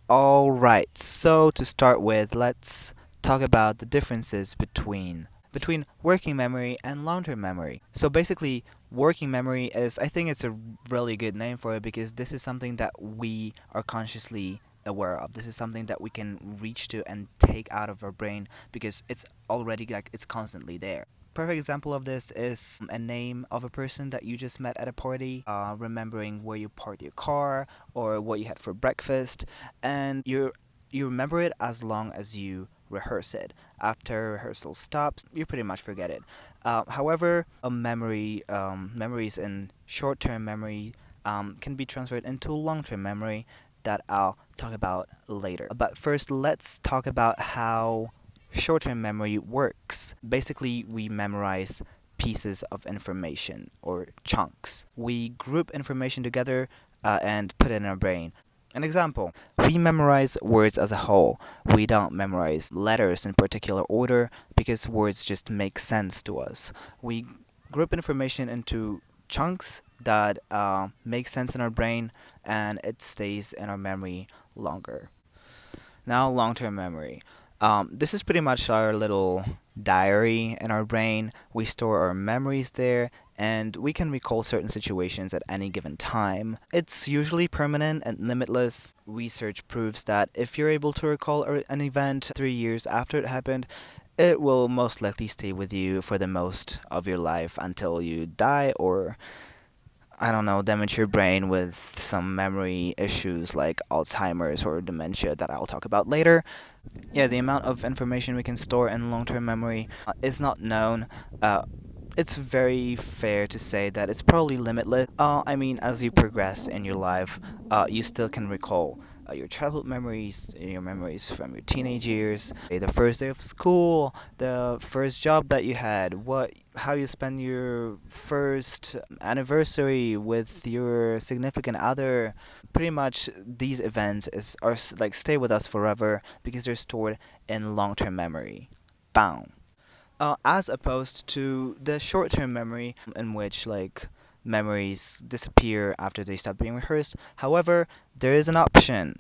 All right. So to start with, let's talk about the differences between working memory and long-term memory. So basically, working memory is I think it's a really good name for it because this is something that we are consciously aware of. This is something that we can reach to and take out of our brain because it's already like it's constantly there. Perfect example of this is a name of a person that you just met at a party, remembering where you parked your car or what you had for breakfast, and you remember it as long as you rehearse it. After rehearsal stops, you pretty much forget it. However, memories in short-term memory can be transferred into long-term memory that I'll talk about later. But first, let's talk about how short-term memory works. Basically, we memorize pieces of information or chunks. We group information together and put it in our brain. An example, we memorize words as a whole. We don't memorize letters in particular order because words just make sense to us. We group information into chunks that make sense in our brain and it stays in our memory longer. Now, long term memory. This is pretty much our little diary in our brain. We store our memories there and we can recall certain situations at any given time. It's usually permanent and limitless. Research proves that if you're able to recall an event 3 years after it happened, it will most likely stay with you for the most of your life until you die or I don't know, damage your brain with some memory issues like Alzheimer's or dementia that I'll talk about later. Yeah, the amount of information we can store in long term memory is not known. It's very fair to say that it's probably limitless. I mean, as you progress in your life, you still can recall your childhood memories, your memories from your teenage years, the first day of school, the first job that you had, how you spent your first anniversary with your significant other. Pretty much, these events like stay with us forever because they're stored in long-term memory. Boom. As opposed to the short-term memory in which like memories disappear after they stop being rehearsed. However, there is an option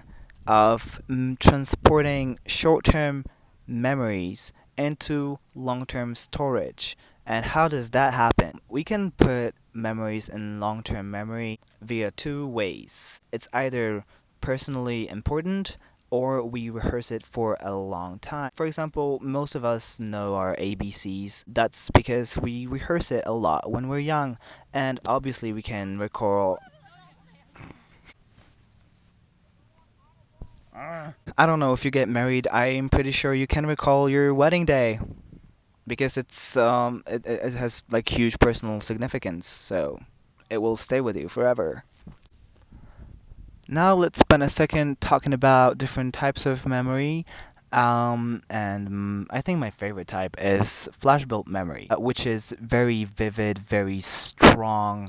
of transporting short-term memories into long-term storage. And how does that happen? We can put memories in long-term memory via two ways. It's either personally important or we rehearse it for a long time. For example, most of us know our ABCs. That's because we rehearse it a lot when we're young, and obviously we can recall. I don't know if you get married. I'm pretty sure you can recall your wedding day because it has like huge personal significance, so it will stay with you forever. Now let's spend a second talking about different types of memory. I think my favorite type is flashbulb memory, which is very vivid, very strong,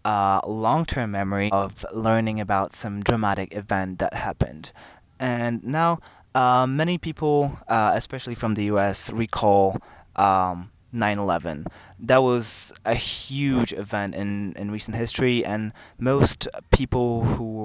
long-term memory of learning about some dramatic event that happened. And now, many people, especially from the U.S., recall 9/11. That was a huge event in recent history, and most people who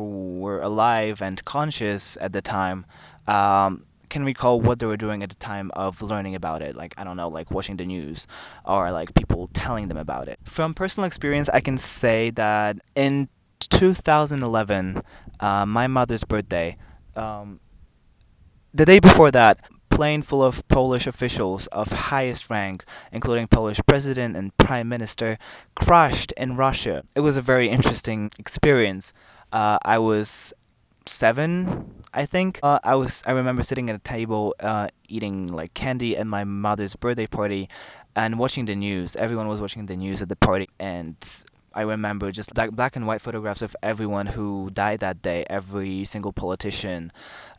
were alive and conscious at the time can recall what they were doing at the time of learning about it. Like, I don't know, like watching the news or like people telling them about it. From personal experience, I can say that in 2011, my mother's birthday, um, the day before that, plane full of Polish officials of highest rank, including Polish president and prime minister, crashed in Russia. It was a very interesting experience. I was 7, I think. I remember sitting at a table, eating like candy at my mother's birthday party, and watching the news. Everyone was watching the news at the party, and I remember just black and white photographs of everyone who died that day, every single politician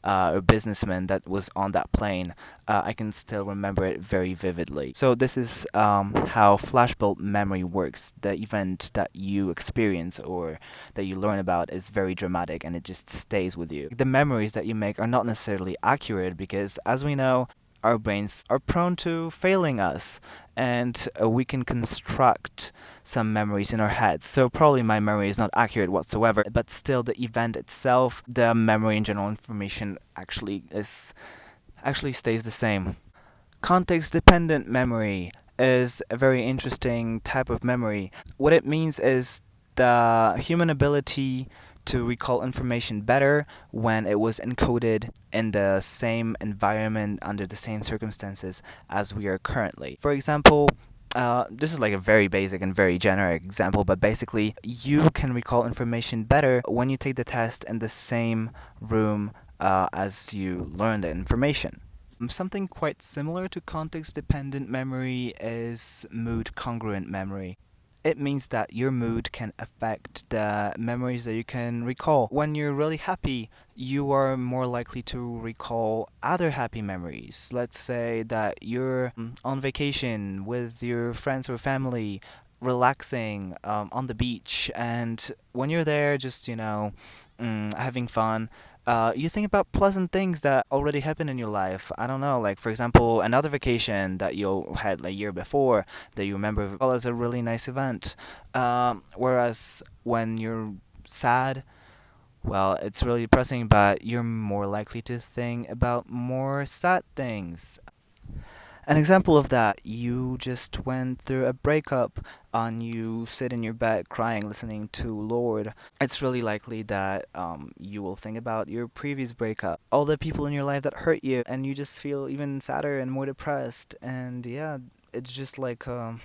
or businessman that was on that plane. I can still remember it very vividly. So this is how flashbulb memory works. The event that you experience or that you learn about is very dramatic and it just stays with you. The memories that you make are not necessarily accurate because, as we know, our brains are prone to failing us, and we can construct some memories in our heads. So probably my memory is not accurate whatsoever, but still the event itself, the memory and general information actually stays the same. Context dependent memory is a very interesting type of memory. What it means is the human ability to recall information better when it was encoded in the same environment under the same circumstances as we are currently. For example, this is like a very basic and very generic example, but basically, you can recall information better when you take the test in the same room as you learn the information. Something quite similar to context dependent memory is mood congruent memory. It means that your mood can affect the memories that you can recall. When you're really happy, you are more likely to recall other happy memories. Let's say that you're on vacation with your friends or family, relaxing on the beach, and when you're there, just, having fun, you think about pleasant things that already happened in your life. I don't know, like for example, another vacation that you had a year before that you remember well as a really nice event. Whereas when you're sad, well, it's really depressing, but you're more likely to think about more sad things. An example of that, you just went through a breakup and you sit in your bed crying, listening to Lord. It's really likely that you will think about your previous breakup, all the people in your life that hurt you, and you just feel even sadder and more depressed. And yeah, it's just like a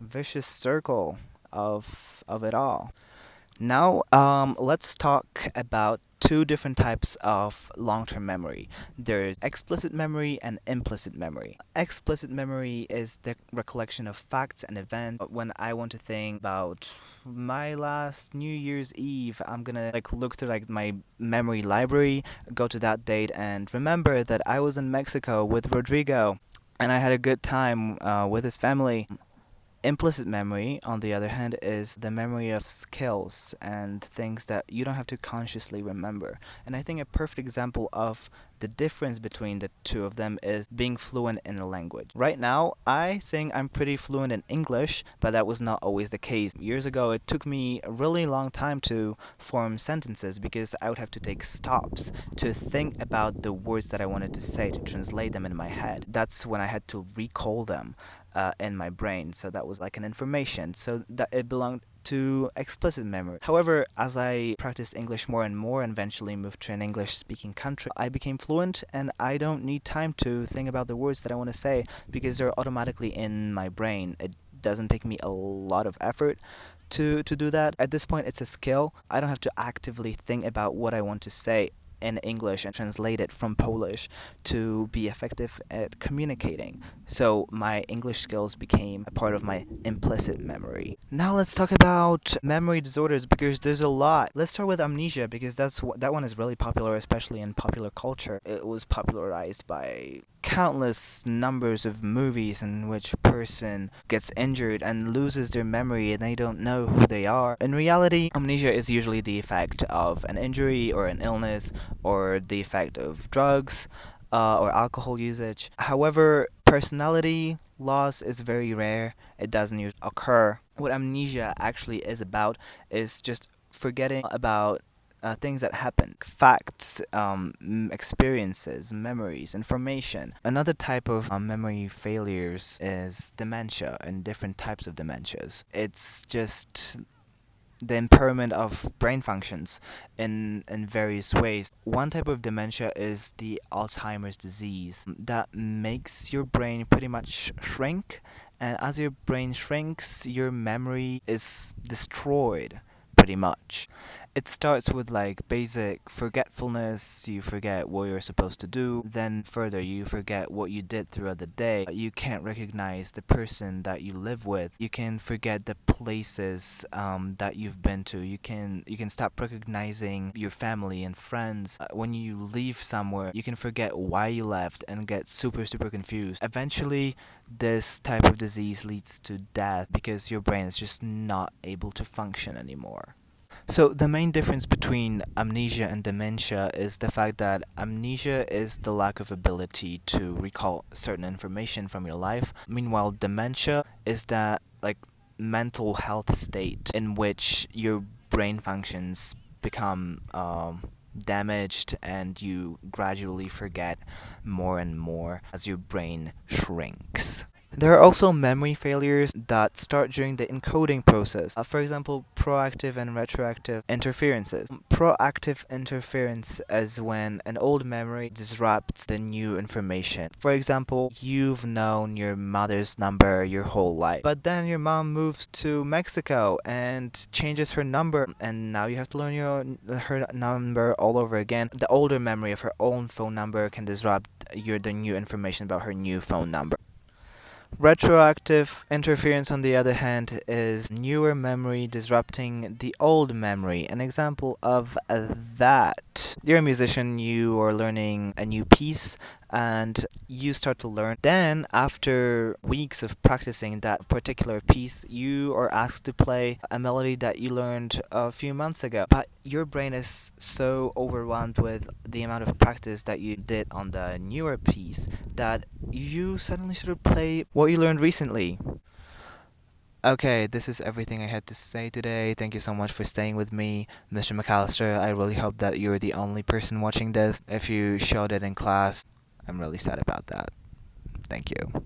vicious circle of it all. Now, let's talk about two different types of long term memory. There's explicit memory and implicit memory. Explicit memory is the recollection of facts and events. When I want to think about my last New Year's Eve, I'm gonna look through my memory library, go to that date, and remember that I was in Mexico with Rodrigo and I had a good time with his family. Implicit memory, on the other hand, is the memory of skills and things that you don't have to consciously remember. And I think a perfect example of the difference between the two of them is being fluent in a language. Right now, I think I'm pretty fluent in English, but that was not always the case. Years ago, it took me a really long time to form sentences because I would have to take stops to think about the words that I wanted to say, to translate them in my head. That's when I had to recall them in my brain. So that was like an information. So that it belonged to explicit memory. However, as I practiced English more and more and eventually moved to an English speaking country, I became fluent and I don't need time to think about the words that I want to say because they're automatically in my brain. It doesn't take me a lot of effort to do that. At this point, it's a skill. I don't have to actively think about what I want to say in English and translate it from Polish to be effective at communicating. So my English skills became a part of my implicit memory. Now let's talk about memory disorders because there's a lot. Let's start with amnesia because that one is really popular, especially in popular culture. It was popularized by countless numbers of movies in which a person gets injured and loses their memory and they don't know who they are. In reality, amnesia is usually the effect of an injury or an illness or the effect of drugs or alcohol usage. However, personality loss is very rare. It doesn't usually occur. What amnesia actually is about is just forgetting about things that happen, facts, experiences, memories, information. Another type of memory failures is dementia and different types of dementias. It's just the impairment of brain functions in various ways. One type of dementia is the Alzheimer's disease that makes your brain pretty much shrink, and as your brain shrinks, your memory is destroyed pretty much. It starts with basic forgetfulness, you forget what you're supposed to do, then further you forget what you did throughout the day. You can't recognize the person that you live with. You can forget the places that you've been to. You can stop recognizing your family and friends. When you leave somewhere, you can forget why you left and get super confused. Eventually, this type of disease leads to death because your brain is just not able to function anymore. So, the main difference between amnesia and dementia is the fact that amnesia is the lack of ability to recall certain information from your life. Meanwhile, dementia is that, like, mental health state in which your brain functions become damaged and you gradually forget more and more as your brain shrinks. There are also memory failures that start during the encoding process. For example, proactive and retroactive interferences. Proactive interference is when an old memory disrupts the new information. For example, you've known your mother's number your whole life, but then your mom moves to Mexico and changes her number, and now you have to learn her number all over again. The older memory of her own phone number can disrupt the new information about her new phone number. Retroactive interference, on the other hand, is newer memory disrupting the old memory. An example of that: you're a musician, you are learning a new piece, and you start to learn. Then, after weeks of practicing that particular piece, you are asked to play a melody that you learned a few months ago. But your brain is so overwhelmed with the amount of practice that you did on the newer piece that you suddenly sort of play what you learned recently. Okay, this is everything I had to say today. Thank you so much for staying with me, Mr. McAllister. I really hope that you're the only person watching this. If you showed it in class, I'm really sad about that. Thank you.